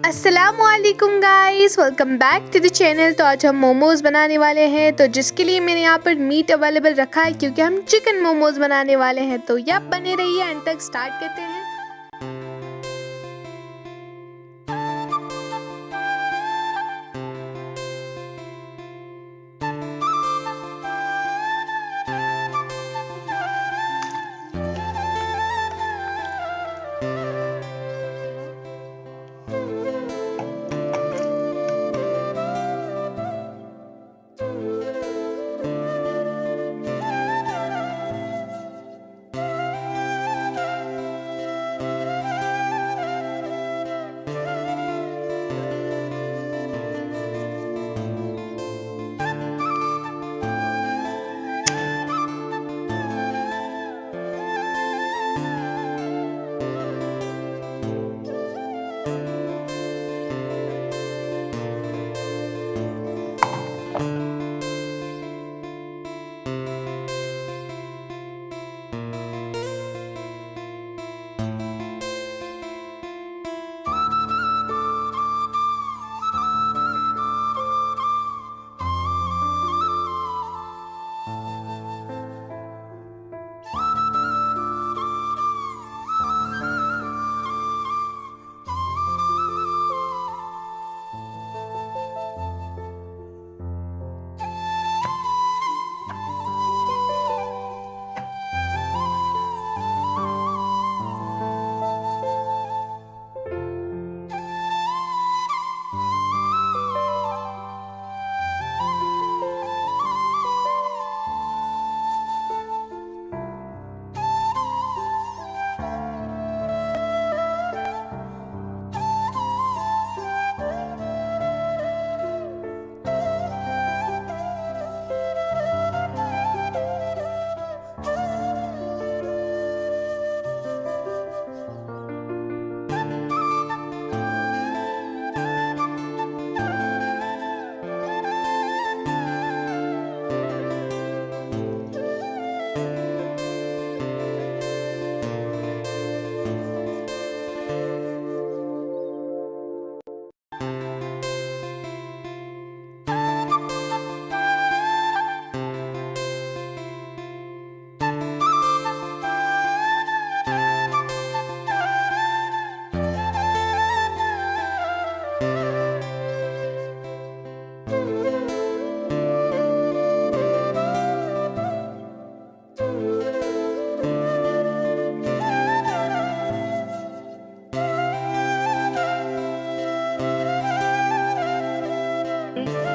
अस्सलामुअलैकुम guys, welcome back to the channel. तो आज हम मोमोज बनाने वाले हैं, तो जिसके लिए मैंने यहाँ पर मीट अवेलेबल रखा है क्योंकि हम चिकन मोमोज बनाने वाले हैं। तो यह बने रहिए, एंड तक स्टार्ट करते हैं।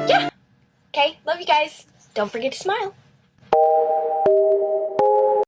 Yeah. Okay, love you guys. Don't forget to smile.